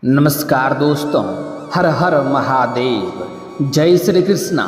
नमस्कार दोस्तों, हर हर महादेव, जय श्री कृष्णा।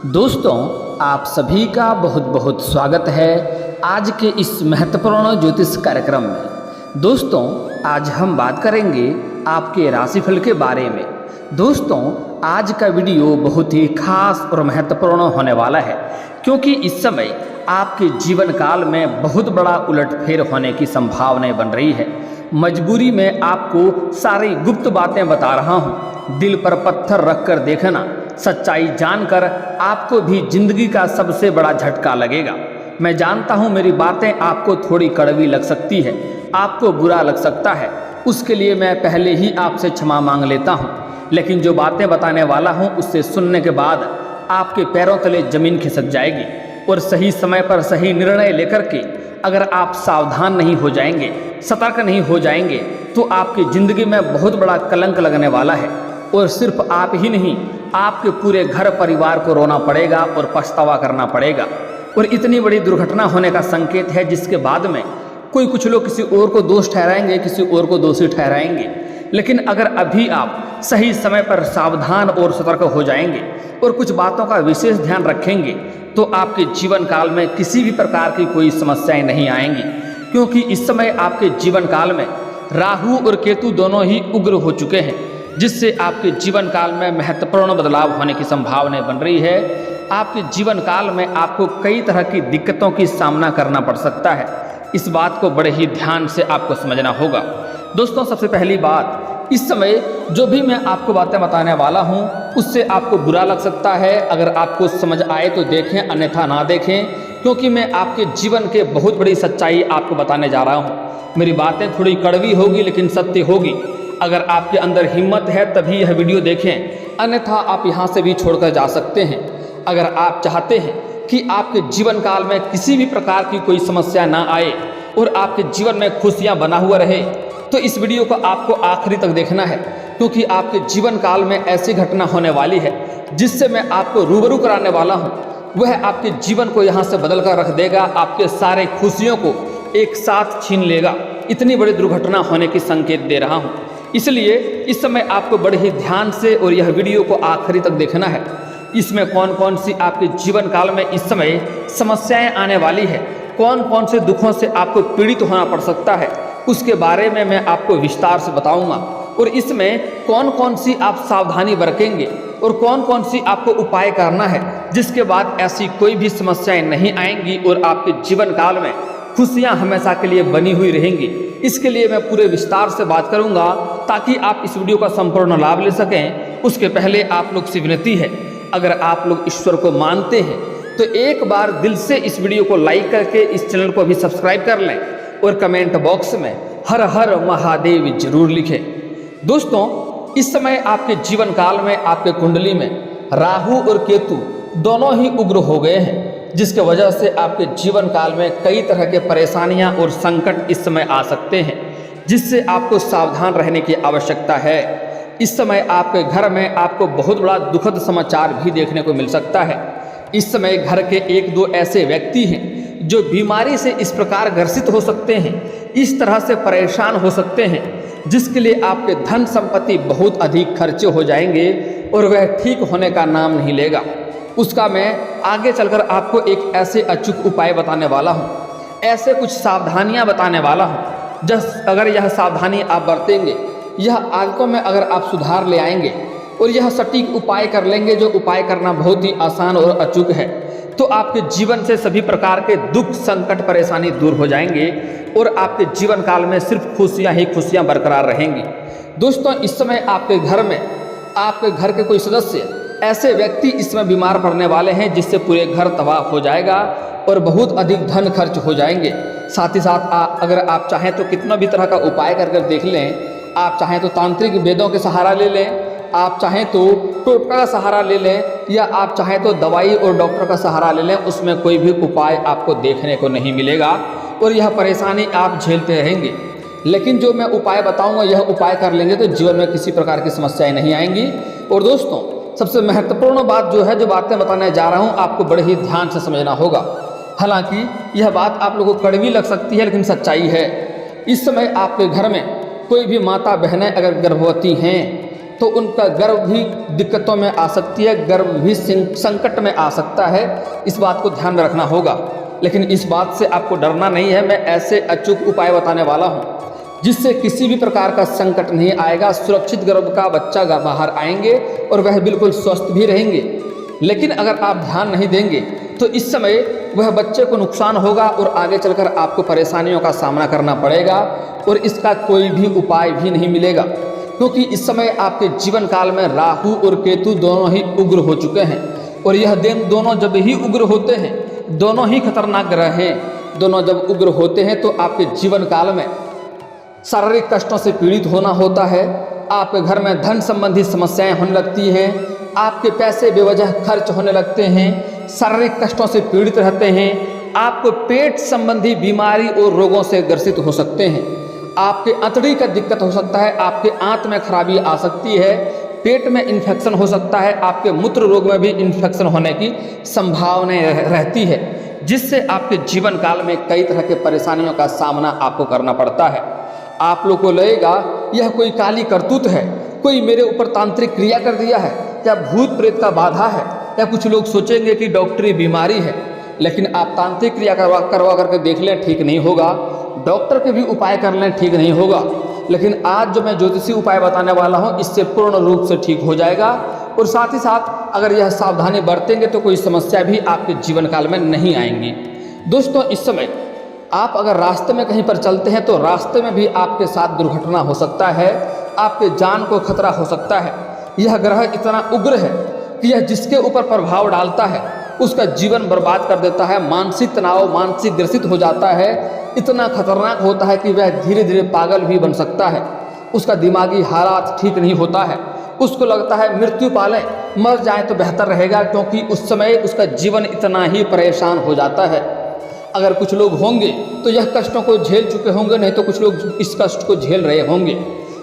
दोस्तों, आप सभी का बहुत बहुत स्वागत है आज के इस महत्वपूर्ण ज्योतिष कार्यक्रम में। दोस्तों, आज हम बात करेंगे आपके राशिफल के बारे में। दोस्तों, आज का वीडियो बहुत ही खास और महत्वपूर्ण होने वाला है, क्योंकि इस समय आपके जीवन काल में बहुत बड़ा उलटफेर होने की संभावनाएं बन रही है। मजबूरी में आपको सारी गुप्त बातें बता रहा हूँ। दिल पर पत्थर रख कर देखना, सच्चाई जानकर आपको भी जिंदगी का सबसे बड़ा झटका लगेगा। मैं जानता हूँ मेरी बातें आपको थोड़ी कड़वी लग सकती है, आपको बुरा लग सकता है, उसके लिए मैं पहले ही आपसे क्षमा मांग लेता हूँ। लेकिन जो बातें बताने वाला हूँ उससे सुनने के बाद आपके पैरों तले जमीन खिसक जाएगी। और सही समय पर सही निर्णय लेकर के अगर आप सावधान नहीं हो जाएंगे, सतर्क नहीं हो जाएंगे, तो आपकी ज़िंदगी में बहुत बड़ा कलंक लगने वाला है। और सिर्फ आप ही नहीं, आपके पूरे घर परिवार को रोना पड़ेगा और पछतावा करना पड़ेगा। और इतनी बड़ी दुर्घटना होने का संकेत है, जिसके बाद में कुछ लोग किसी और को दोष ठहराएंगे, किसी और को दोषी ठहराएंगे। लेकिन अगर अभी आप सही समय पर सावधान और सतर्क हो जाएंगे और कुछ बातों का विशेष ध्यान रखेंगे, तो आपके जीवन काल में किसी भी प्रकार की कोई समस्याएं नहीं आएंगी। क्योंकि इस समय आपके जीवन काल में राहु और केतु दोनों ही उग्र हो चुके हैं, जिससे आपके जीवन काल में महत्वपूर्ण बदलाव होने की संभावना बन रही है। आपके जीवन काल में आपको कई तरह की दिक्कतों की सामना करना पड़ सकता है। इस बात को बड़े ही ध्यान से आपको समझना होगा। दोस्तों, सबसे पहली बात, इस समय जो भी मैं आपको बातें बताने वाला हूं उससे आपको बुरा लग सकता है। अगर आपको समझ आए तो देखें, अन्यथा ना देखें, क्योंकि मैं आपके जीवन के बहुत बड़ी सच्चाई आपको बताने जा रहा हूं। मेरी बातें थोड़ी कड़वी होगी लेकिन सत्य होगी। अगर आपके अंदर हिम्मत है तभी यह वीडियो देखें, अन्यथा आप यहाँ से भी छोड़कर जा सकते हैं। अगर आप चाहते हैं कि आपके जीवन काल में किसी भी प्रकार की कोई समस्या ना आए और आपके जीवन में खुशियाँ बना हुआ रहे, तो इस वीडियो को आपको आखिरी तक देखना है। क्योंकि आपके जीवन काल में ऐसी घटना होने वाली है जिससे मैं आपको रूबरू कराने वाला हूँ। वह आपके जीवन को यहाँ से बदल कर रख देगा, आपके सारे खुशियों को एक साथ छीन लेगा। इतनी बड़ी दुर्घटना होने की संकेत दे रहा हूँ। इसलिए इस समय आपको बड़े ही ध्यान से और यह वीडियो को आखिरी तक देखना है। इसमें कौन कौन सी आपके जीवन काल में इस समय समस्याएं आने वाली है, कौन कौन से दुखों से आपको पीड़ित होना पड़ सकता है, उसके बारे में मैं आपको विस्तार से बताऊंगा। और इसमें कौन कौन सी आप सावधानी बरतेंगे और कौन कौन सी आपको उपाय करना है, जिसके बाद ऐसी कोई भी समस्याएं नहीं आएंगी और आपके जीवन काल में खुशियां हमेशा के लिए बनी हुई रहेंगी। इसके लिए मैं पूरे विस्तार से बात करूंगा ताकि आप इस वीडियो का संपूर्ण लाभ ले सकें। उसके पहले आप लोग से विनती है, अगर आप लोग ईश्वर को मानते हैं तो एक बार दिल से इस वीडियो को लाइक करके इस चैनल को भी सब्सक्राइब कर लें और कमेंट बॉक्स में हर हर महादेव जरूर लिखें। दोस्तों, इस समय आपके जीवन काल में आपके कुंडली में राहु और केतु दोनों ही उग्र हो गए हैं, जिसके वजह से आपके जीवन काल में कई तरह के परेशानियां और संकट इस समय आ सकते हैं, जिससे आपको सावधान रहने की आवश्यकता है। इस समय आपके घर में आपको बहुत बड़ा दुखद समाचार भी देखने को मिल सकता है। इस समय घर के एक दो ऐसे व्यक्ति हैं जो बीमारी से इस प्रकार ग्रसित हो सकते हैं, इस तरह से परेशान हो सकते हैं, जिसके लिए आपके धन संपत्ति बहुत अधिक खर्चे हो जाएंगे और वह ठीक होने का नाम नहीं लेगा। उसका मैं आगे चलकर आपको एक ऐसे अचूक उपाय बताने वाला हूँ, ऐसे कुछ सावधानियाँ बताने वाला हूँ। अगर यह सावधानी आप बरतेंगे, यह आदतों में अगर आप सुधार ले आएंगे और यह सटीक उपाय कर लेंगे, जो उपाय करना बहुत ही आसान और अचूक है, तो आपके जीवन से सभी प्रकार के दुख, संकट, परेशानी दूर हो जाएंगे और आपके जीवन काल में सिर्फ खुशियां ही खुशियां बरकरार रहेंगी। दोस्तों, इस समय आपके घर में आपके घर के कोई सदस्य, ऐसे व्यक्ति इस समय बीमार पड़ने वाले हैं, जिससे पूरे घर तबाह हो जाएगा और बहुत अधिक धन खर्च हो जाएंगे। साथ ही साथ अगर आप चाहें तो कितना भी तरह का उपाय कर देख लें। आप चाहें तो तांत्रिक वेदों के सहारा ले लें, आप चाहें तो टोटका का सहारा ले लें, या आप चाहें तो दवाई और डॉक्टर का सहारा ले लें, उसमें कोई भी उपाय आपको देखने को नहीं मिलेगा और यह परेशानी आप झेलते रहेंगे। लेकिन जो मैं उपाय बताऊंगा, यह उपाय कर लेंगे तो जीवन में किसी प्रकार की समस्याएं नहीं आएंगी। और दोस्तों, सबसे महत्वपूर्ण बात जो है, जो बातें बताने जा रहा हूँ, आपको बड़े ही ध्यान से समझना होगा। हालांकि यह बात आप लोगों को कड़वी लग सकती है, लेकिन सच्चाई है। इस समय आपके घर में कोई भी माता बहनें अगर गर्भवती हैं तो उनका गर्भ भी दिक्कतों में आ सकती है, गर्भ भी संकट में आ सकता है। इस बात को ध्यान में रखना होगा। लेकिन इस बात से आपको डरना नहीं है। मैं ऐसे अचूक उपाय बताने वाला हूँ जिससे किसी भी प्रकार का संकट नहीं आएगा। सुरक्षित गर्भ का बच्चा बाहर आएंगे और वह बिल्कुल स्वस्थ भी रहेंगे। लेकिन अगर आप ध्यान नहीं देंगे तो इस समय वह बच्चे को नुकसान होगा और आगे चलकर आपको परेशानियों का सामना करना पड़ेगा और इसका कोई भी उपाय भी नहीं मिलेगा, क्योंकि इस समय आपके जीवन काल में राहु और केतु दोनों ही उग्र हो चुके हैं। और यह दिन दोनों जब ही उग्र होते हैं, दोनों ही खतरनाक ग्रह हैं, दोनों जब उग्र होते हैं तो आपके जीवन काल में शारीरिक कष्टों से पीड़ित होना होता है। आपके घर में धन संबंधी समस्याएं होने लगती हैं, आपके पैसे बेवजह खर्च होने लगते हैं, शारीरिक कष्टों से पीड़ित रहते हैं, आपको पेट संबंधी बीमारी और रोगों से ग्रसित हो सकते हैं, आपके अंतड़ी का दिक्कत हो सकता है, आपके आंत में खराबी आ सकती है, पेट में इन्फेक्शन हो सकता है, आपके मूत्र रोग में भी इन्फेक्शन होने की संभावना रहती है, जिससे आपके जीवन काल में कई तरह के परेशानियों का सामना आपको करना पड़ता है। आप लोग को लगेगा यह कोई काली करतूत है, कोई मेरे ऊपर तांत्रिक क्रिया कर दिया है, या भूत प्रेत का बाधा है, या कुछ लोग सोचेंगे कि डॉक्टरी बीमारी है। लेकिन आप तांत्रिक क्रिया करवा करके देख लें, ठीक नहीं होगा। डॉक्टर के भी उपाय कर लें, ठीक नहीं होगा। लेकिन आज जो मैं ज्योतिषी उपाय बताने वाला हूँ, इससे पूर्ण रूप से ठीक हो जाएगा। और साथ ही साथ अगर यह सावधानी बरतेंगे तो कोई समस्या भी आपके जीवन काल में नहीं आएंगी। दोस्तों, इस समय आप अगर रास्ते में कहीं पर चलते हैं तो रास्ते में भी आपके साथ दुर्घटना हो सकता है, आपके जान को खतरा हो सकता है। यह ग्रह इतना उग्र है कि यह जिसके ऊपर प्रभाव डालता है उसका जीवन बर्बाद कर देता है, मानसिक तनाव, मानसिक ग्रसित हो जाता है, इतना खतरनाक होता है कि वह धीरे धीरे पागल भी बन सकता है। उसका दिमागी हालात ठीक नहीं होता है, उसको लगता है मृत्यु पालें, मर जाए तो बेहतर रहेगा, क्योंकि उस समय उसका जीवन इतना ही परेशान हो जाता है। अगर कुछ लोग होंगे तो यह कष्टों को झेल चुके होंगे, नहीं तो कुछ लोग इस कष्ट को झेल रहे होंगे।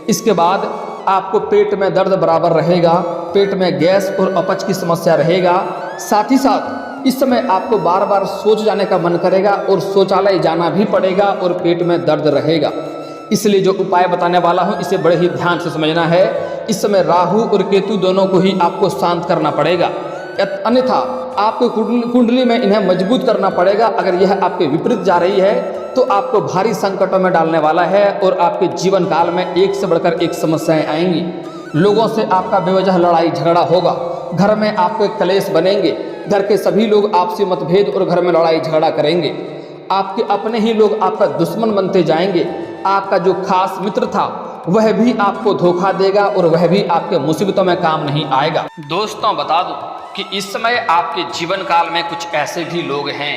इसके बाद आपको पेट में दर्द बराबर रहेगा, पेट में गैस और अपच की समस्या रहेगा। साथ ही साथ इस समय आपको बार बार सोच जाने का मन करेगा और शौचालय जाना भी पड़ेगा और पेट में दर्द रहेगा। इसलिए जो उपाय बताने वाला हूँ इसे बड़े ही ध्यान से समझना है। इस समय राहु और केतु दोनों को ही आपको शांत करना पड़ेगा, अन्यथा आपको कुंडली में इन्हें मजबूत करना पड़ेगा। अगर यह आपके विपरीत जा रही है तो आपको भारी संकटों में डालने वाला है और आपके जीवन काल में एक से बढ़कर एक समस्याएं आएंगी। लोगों से आपका बेवजह लड़ाई झगड़ा होगा, घर में आपको एक कलेश बनेंगे, घर के सभी लोग आपसी मतभेद और घर में लड़ाई झगड़ा करेंगे। आपके अपने ही लोग आपका दुश्मन बनते जाएंगे। आपका जो खास मित्र था वह भी आपको धोखा देगा और वह भी आपके मुसीबतों में काम नहीं आएगा। दोस्तों, बता दूं कि इस समय आपके जीवन काल में कुछ ऐसे भी लोग हैं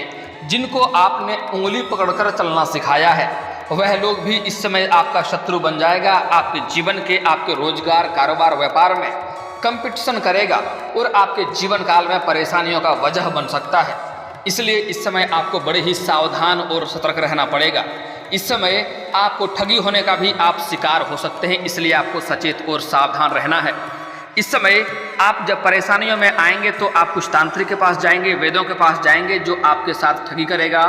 जिनको आपने उंगली पकड़कर चलना सिखाया है। वह लोग भी इस समय आपका शत्रु बन जाएगा। आपके जीवन के, आपके रोजगार, कारोबार, व्यापार में कंपटीशन करेगा और आपके जीवन काल में परेशानियों का वजह बन सकता है। इसलिए इस समय आपको बड़े ही सावधान और सतर्क रहना पड़ेगा। इस समय आपको ठगी होने का भी आप शिकार हो सकते हैं, इसलिए आपको सचेत और सावधान रहना है। इस समय आप जब परेशानियों में आएंगे तो आप कुछ तांत्रिक के पास जाएंगे, वेदों के पास जाएंगे, जो आपके साथ ठगी करेगा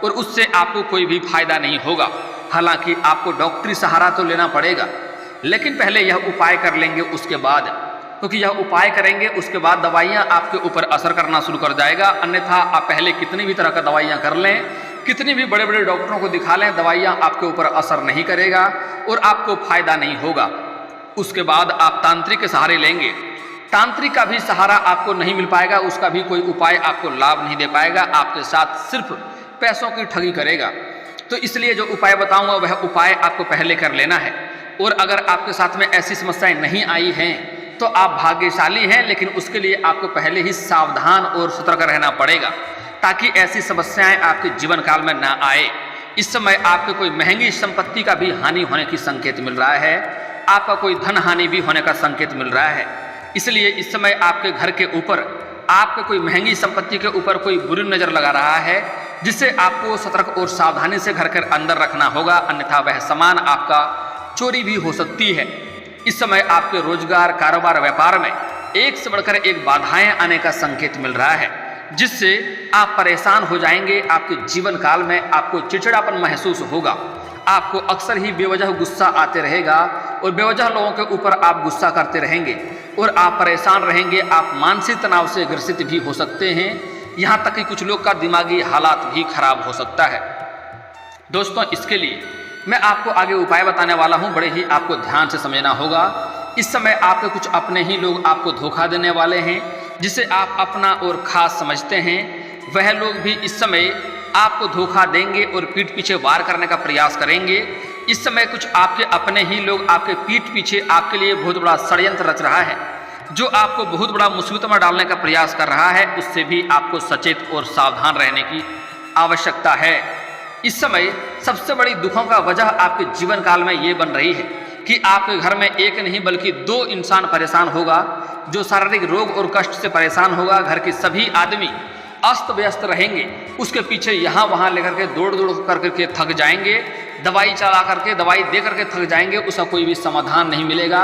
और उससे आपको कोई भी फायदा नहीं होगा। हालांकि आपको डॉक्टरी सहारा तो लेना पड़ेगा, लेकिन पहले यह उपाय कर लेंगे उसके बाद, क्योंकि यह उपाय करेंगे उसके बाद दवाइयाँ आपके ऊपर असर करना शुरू कर जाएगा। अन्यथा आप पहले कितनी भी तरह का दवाइयाँ कर लें, कितनी भी बड़े बड़े डॉक्टरों को दिखा लें, दवाइयाँ आपके ऊपर असर नहीं करेगा और आपको फायदा नहीं होगा। उसके बाद आप तांत्रिक के सहारे लेंगे, तांत्रिक का भी सहारा आपको नहीं मिल पाएगा, उसका भी कोई उपाय आपको लाभ नहीं दे पाएगा, आपके साथ सिर्फ पैसों की ठगी करेगा। तो इसलिए जो उपाय बताऊंगा वह उपाय आपको पहले कर लेना है। और अगर आपके साथ में ऐसी समस्याएं नहीं आई हैं तो आप भाग्यशाली हैं, लेकिन उसके लिए आपको पहले ही सावधान और सतर्क रहना पड़ेगा ताकि ऐसी समस्याएं आपके जीवन काल में ना आए। इस समय आपके कोई महंगी संपत्ति का भी हानि होने की संकेत मिल रहा है, आपका कोई धन हानि भी होने का संकेत मिल रहा है। इसलिए इस समय आपके घर के ऊपर, आपके कोई महंगी संपत्ति के ऊपर कोई बुरी नज़र लगा रहा है, जिससे आपको सतर्क और सावधानी से घर के अंदर रखना होगा, अन्यथा वह सामान आपका चोरी भी हो सकती है। इस समय आपके रोजगार, कारोबार, व्यापार में एक से बढ़कर एक बाधाएं आने का संकेत मिल रहा है, जिससे आप परेशान हो जाएंगे। आपके जीवन काल में आपको चिड़चिड़ापन महसूस होगा, आपको अक्सर ही बेवजह गुस्सा आते रहेगा और बेवजह लोगों के ऊपर आप गुस्सा करते रहेंगे और आप परेशान रहेंगे। आप मानसिक तनाव से ग्रसित भी हो सकते हैं, यहाँ तक कि कुछ लोग का दिमागी हालात भी खराब हो सकता है। दोस्तों, इसके लिए मैं आपको आगे उपाय बताने वाला हूँ, बड़े ही आपको ध्यान से समझना होगा। इस समय आपके कुछ अपने ही लोग आपको धोखा देने वाले हैं, जिसे आप अपना और खास समझते हैं। वह लोग भी इस समय आपको धोखा देंगे और पीठ पीछे वार करने का प्रयास करेंगे। इस समय कुछ आपके अपने ही लोग आपके पीठ पीछे आपके लिए बहुत बड़ा षड्यंत्र रच रहा है, जो आपको बहुत बड़ा मुसीबत में डालने का प्रयास कर रहा है। उससे भी आपको सचेत और सावधान रहने की आवश्यकता है। इस समय सबसे बड़ी दुखों का वजह आपके जीवन काल में ये बन रही है कि आपके घर में एक नहीं बल्कि 2 इंसान परेशान होगा, जो शारीरिक रोग और कष्ट से परेशान होगा। घर के सभी आदमी अस्त व्यस्त रहेंगे, उसके पीछे यहाँ वहाँ लेकर के दौड़ दौड़ करके थक जाएंगे, दवाई चला करके दवाई दे करके थक जाएंगे, उसका कोई भी समाधान नहीं मिलेगा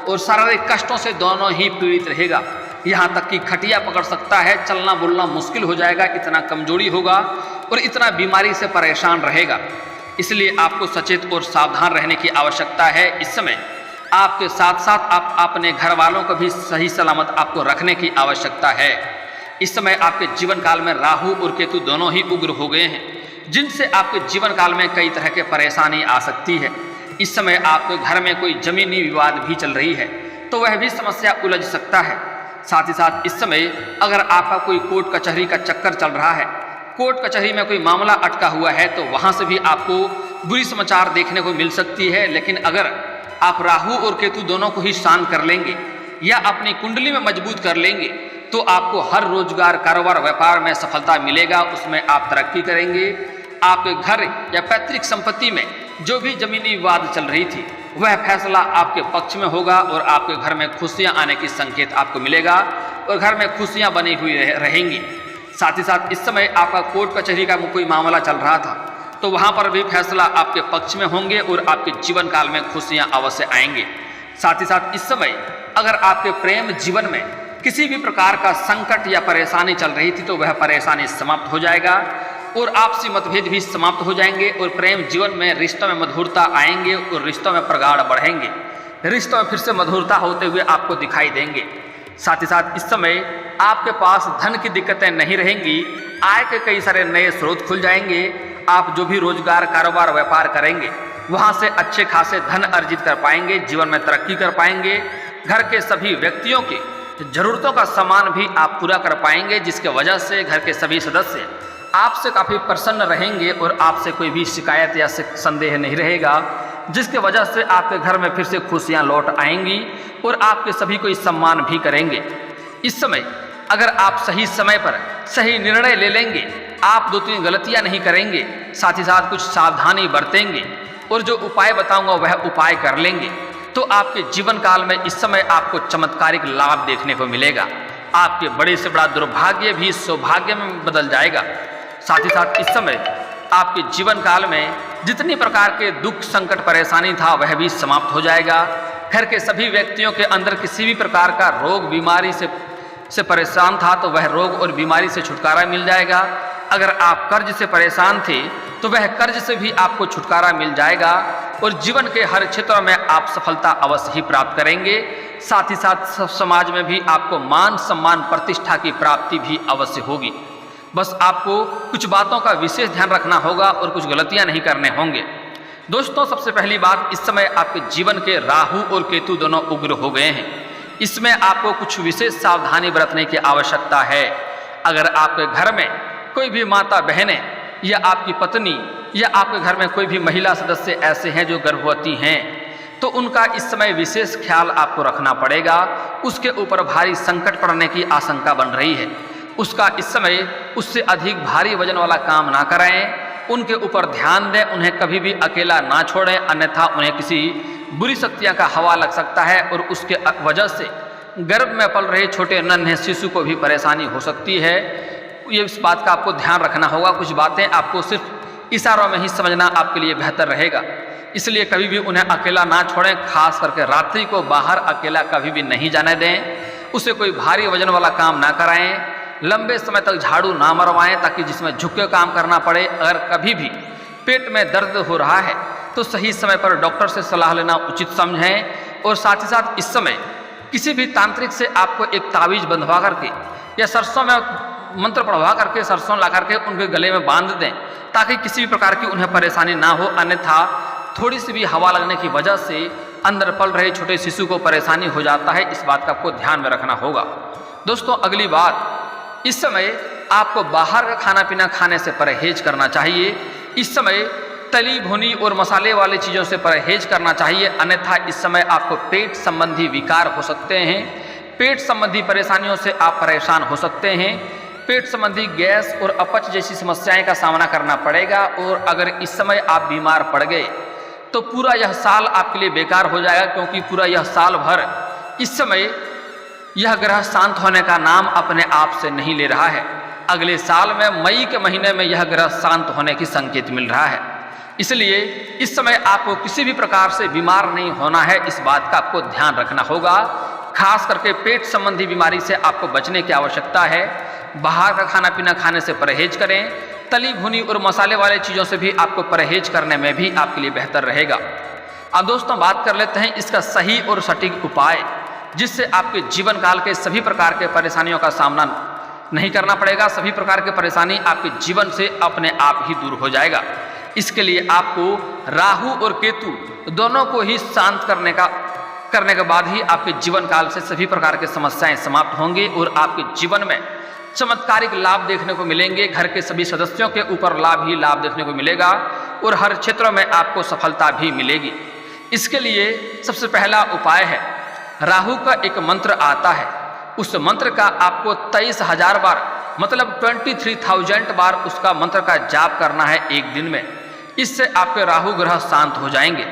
और शारीरिक कष्टों से दोनों ही पीड़ित रहेगा। यहाँ तक कि खटिया पकड़ सकता है, चलना बोलना मुश्किल हो जाएगा, इतना कमजोरी होगा और इतना बीमारी से परेशान रहेगा। इसलिए आपको सचेत और सावधान रहने की आवश्यकता है। इस समय आपके साथ साथ आप अपने घर वालों को भी सही सलामत आपको रखने की आवश्यकता है। इस समय आपके जीवन काल में राहु और केतु दोनों ही उग्र हो गए हैं, जिनसे आपके जीवन काल में कई तरह के परेशानी आ सकती है। इस समय आपके घर में कोई जमीनी विवाद भी चल रही है, तो वह भी समस्या उलझ सकता है। साथ ही साथ इस समय अगर आपका कोई कोर्ट कचहरी का चक्कर चल रहा है, कोर्ट कचहरी में कोई मामला अटका हुआ है, तो वहाँ से भी आपको बुरी समाचार देखने को मिल सकती है। लेकिन अगर आप राहु और केतु दोनों को ही शांत कर लेंगे या अपनी कुंडली में मजबूत कर लेंगे, तो आपको हर रोजगार, कारोबार, व्यापार में सफलता मिलेगा, उसमें आप तरक्की करेंगे। आपके घर या पैतृक संपत्ति में जो भी जमीनी विवाद चल रही थी, वह फैसला आपके पक्ष में होगा और आपके घर में खुशियां आने की संकेत आपको मिलेगा और घर में खुशियां बनी हुई रहेंगी। साथ ही साथ इस समय आपका कोर्ट कचहरी का कोई मामला चल रहा था, तो वहाँ पर भी फैसला आपके पक्ष में होंगे और आपके जीवन काल में खुशियाँ अवश्य आएंगे। साथ ही साथ इस समय अगर आपके प्रेम जीवन में किसी भी प्रकार का संकट या परेशानी चल रही थी, तो वह परेशानी समाप्त हो जाएगा और आपसी मतभेद भी समाप्त हो जाएंगे और प्रेम जीवन में रिश्तों में मधुरता आएंगे और रिश्तों में प्रगाढ़ बढ़ेंगे। रिश्तों में फिर से मधुरता होते हुए आपको दिखाई देंगे। साथ ही साथ इस समय आपके पास धन की दिक्कतें नहीं रहेंगी, आय के कई सारे नए स्रोत खुल जाएंगे। आप जो भी रोजगार, कारोबार, व्यापार करेंगे, वहाँ से अच्छे खासे धन अर्जित कर पाएंगे, जीवन में तरक्की कर पाएंगे। घर के सभी व्यक्तियों की जरूरतों का सामान भी आप पूरा कर पाएंगे, जिसके वजह से घर के सभी सदस्य आपसे काफ़ी प्रसन्न रहेंगे और आपसे कोई भी शिकायत या संदेह नहीं रहेगा, जिसके वजह से आपके घर में फिर से खुशियां लौट आएंगी और आपके सभी को सम्मान भी करेंगे। इस समय अगर आप सही समय पर सही निर्णय ले लेंगे, आप 2-3 गलतियां नहीं करेंगे, साथ ही साथ कुछ सावधानी बरतेंगे और जो उपाय बताऊंगा वह उपाय कर लेंगे, तो आपके जीवन काल में इस समय आपको चमत्कारिक लाभ देखने को मिलेगा। आपके बड़े से बड़ा दुर्भाग्य भी सौभाग्य में बदल जाएगा। साथ ही साथ इस समय आपके जीवन काल में जितनी प्रकार के दुख, संकट, परेशानी था, वह भी समाप्त हो जाएगा। घर के सभी व्यक्तियों के अंदर किसी भी प्रकार का रोग, बीमारी से परेशान था, तो वह रोग और बीमारी से छुटकारा मिल जाएगा। अगर आप कर्ज से परेशान थे, तो वह कर्ज से भी आपको छुटकारा मिल जाएगा और जीवन के हर क्षेत्र में आप सफलता अवश्य ही प्राप्त करेंगे। साथ ही साथ समाज में भी आपको मान, सम्मान, प्रतिष्ठा की प्राप्ति भी अवश्य होगी। बस आपको कुछ बातों का विशेष ध्यान रखना होगा और कुछ गलतियां नहीं करने होंगे। दोस्तों, सबसे पहली बात, इस समय आपके जीवन के राहु और केतु दोनों उग्र हो गए हैं। इसमें आपको कुछ विशेष सावधानी बरतने की आवश्यकता है। अगर आपके घर में कोई भी माता बहनें या आपकी पत्नी या आपके घर में कोई भी महिला सदस्य ऐसे हैं जो गर्भवती हैं, तो उनका इस समय विशेष ख्याल आपको रखना पड़ेगा। उसके ऊपर भारी संकट पड़ने की आशंका बन रही है। उसका इस समय उससे अधिक भारी वजन वाला काम ना कराएं, उनके ऊपर ध्यान दें, उन्हें कभी भी अकेला ना छोड़ें, अन्यथा उन्हें किसी बुरी शक्तियां का हवा लग सकता है और उसके वजह से गर्भ में पल रहे छोटे नन्हे शिशु को भी परेशानी हो सकती है। ये इस बात का आपको ध्यान रखना होगा। कुछ बातें आपको सिर्फ इशारों में ही समझना आपके लिए बेहतर रहेगा, इसलिए कभी भी उन्हें अकेला ना छोड़ें। खास करके रात्रि को बाहर अकेला कभी भी नहीं जाने दें। उसे कोई भारी वजन वाला काम ना कराएं। लंबे समय तक झाड़ू ना मरवाएं, ताकि जिसमें झुक के काम करना पड़े। अगर कभी भी पेट में दर्द हो रहा है तो सही समय पर डॉक्टर से सलाह लेना उचित समझें। और साथ ही साथ इस समय किसी भी तांत्रिक से आपको एक तावीज बंधवा करके या सरसों में मंत्र पढ़वा करके सरसों ला करके उनके गले में बांध दें, ताकि किसी भी प्रकार की उन्हें परेशानी ना हो। अन्यथा थोड़ी सी भी हवा लगने की वजह से अंदर पल रहे छोटे शिशु को परेशानी हो जाता है। इस बात का आपको ध्यान में रखना होगा। दोस्तों अगली बात, इस समय आपको बाहर का खाना पीना खाने से परहेज करना चाहिए। इस समय तली भुनी और मसाले वाली चीज़ों से परहेज करना चाहिए, अन्यथा इस समय आपको पेट संबंधी विकार हो सकते हैं। पेट संबंधी परेशानियों से आप परेशान हो सकते हैं। पेट संबंधी गैस और अपच जैसी समस्याएं का सामना करना पड़ेगा। और अगर इस समय आप बीमार पड़ गए तो पूरा यह साल आपके लिए बेकार हो जाएगा, क्योंकि पूरा यह साल भर इस समय यह ग्रह शांत होने का नाम अपने आप से नहीं ले रहा है। अगले साल में मई के महीने में यह ग्रह शांत होने की संकेत मिल रहा है। इसलिए इस समय आपको किसी भी प्रकार से बीमार नहीं होना है, इस बात का आपको ध्यान रखना होगा। खास करके पेट संबंधी बीमारी से आपको बचने की आवश्यकता है। बाहर का खाना पीना खाने से परहेज करें। तली भुनी और मसाले वाले चीज़ों से भी आपको परहेज करने में भी आपके लिए बेहतर रहेगा। अब दोस्तों बात कर लेते हैं इसका सही और सटीक उपाय, जिससे आपके जीवन काल के सभी प्रकार के परेशानियों का सामना नहीं करना पड़ेगा। सभी प्रकार की परेशानी आपके जीवन से अपने आप ही दूर हो जाएगा। इसके लिए आपको राहु और केतु दोनों को ही शांत करने के बाद ही आपके जीवन काल से सभी प्रकार की समस्याएं समाप्त होंगी और आपके जीवन में चमत्कारिक लाभ देखने को मिलेंगे। घर के सभी सदस्यों के ऊपर लाभ ही लाभ देखने को मिलेगा और हर क्षेत्र में आपको सफलता भी मिलेगी। इसके लिए सबसे पहला उपाय है, राहु का एक मंत्र आता है, उस मंत्र का आपको 23,000 बार मतलब 23,000 बार उसका मंत्र का जाप करना है एक दिन में। इससे आपके राहु ग्रह शांत हो जाएंगे।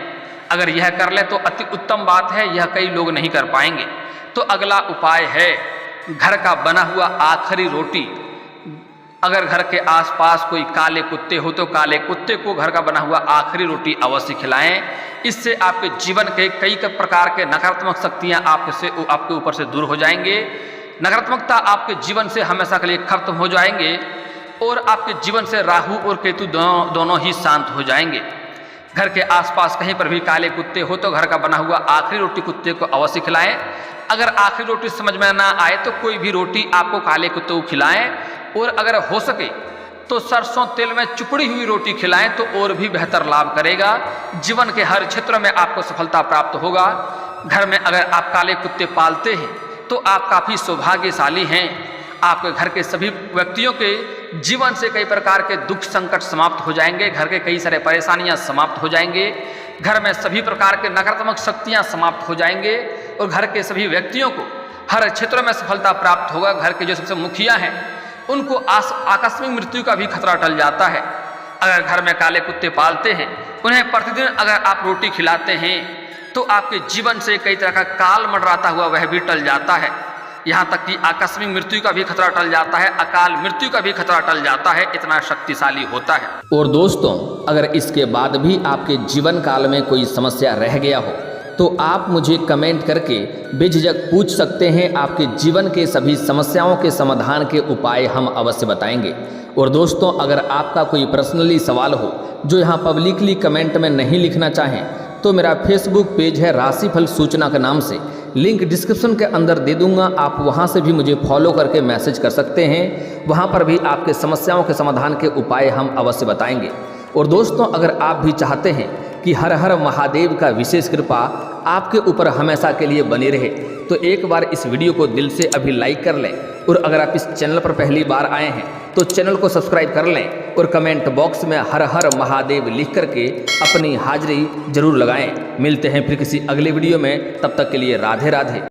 अगर यह कर ले तो अति उत्तम बात है, यह कई लोग नहीं कर पाएंगे। तो अगला उपाय है, घर का बना हुआ आखिरी रोटी। अगर घर के आसपास कोई काले कुत्ते हो तो काले कुत्ते को घर का बना हुआ आखिरी रोटी अवश्य खिलाएं। इससे आपके जीवन के कई प्रकार के नकारात्मक शक्तियां आपके ऊपर से दूर हो जाएंगे। नकारात्मकता आपके जीवन से हमेशा के लिए खत्म हो जाएंगे और आपके जीवन से राहु और केतु दोनों ही शांत हो जाएंगे। घर के आसपास कहीं पर भी काले कुत्ते हो तो घर का बना हुआ आखिरी रोटी कुत्ते को अवश्य खिलाएं। अगर आखिरी रोटी समझ में ना आए तो कोई भी रोटी आपको काले कुत्ते को खिलाएं। और अगर हो सके तो सरसों तेल में चुपड़ी हुई रोटी खिलाएं तो और भी बेहतर लाभ करेगा। जीवन के हर क्षेत्र में आपको सफलता प्राप्त होगा। घर में अगर आप काले कुत्ते पालते हैं तो आप काफ़ी सौभाग्यशाली हैं। आपके घर के सभी व्यक्तियों के जीवन से कई प्रकार के दुख संकट समाप्त हो जाएंगे। घर के कई सारे परेशानियां समाप्त हो जाएंगे। घर में सभी प्रकार के नकारात्मक शक्तियां समाप्त हो जाएंगे और घर के सभी व्यक्तियों को हर क्षेत्र में सफलता प्राप्त होगा। घर के जो सबसे मुखिया हैं उनको आकस्मिक मृत्यु का भी खतरा टल जाता है। अगर घर में काले कुत्ते पालते हैं, उन्हें प्रतिदिन अगर आप रोटी खिलाते हैं तो आपके जीवन से कई तरह का काल मंडराता हुआ वह भी टल जाता है। यहाँ तक कि आकस्मिक मृत्यु का भी खतरा टल जाता है, अकाल मृत्यु का भी खतरा टल जाता है। इतना शक्तिशाली होता है। और दोस्तों अगर इसके बाद भी आपके जीवन काल में कोई समस्या रह गया हो तो आप मुझे कमेंट करके बेझिझक पूछ सकते हैं। आपके जीवन के सभी समस्याओं के समाधान के उपाय हम अवश्य बताएंगे। और दोस्तों अगर आपका कोई पर्सनली सवाल हो जो यहाँ पब्लिकली कमेंट में नहीं लिखना चाहें तो मेरा फेसबुक पेज है राशिफल सूचना के नाम से, लिंक डिस्क्रिप्शन के अंदर दे दूंगा। आप वहां से भी मुझे फॉलो करके मैसेज कर सकते हैं। वहां पर भी आपके समस्याओं के समाधान के उपाय हम अवश्य बताएंगे। और दोस्तों अगर आप भी चाहते हैं कि हर हर महादेव का विशेष कृपा आपके ऊपर हमेशा के लिए बनी रहे तो एक बार इस वीडियो को दिल से अभी लाइक कर लें। और अगर आप इस चैनल पर पहली बार आए हैं तो चैनल को सब्सक्राइब कर लें और कमेंट बॉक्स में हर हर महादेव लिख करके अपनी हाजिरी जरूर लगाएं। मिलते हैं फिर किसी अगले वीडियो में, तब तक के लिए राधे राधे।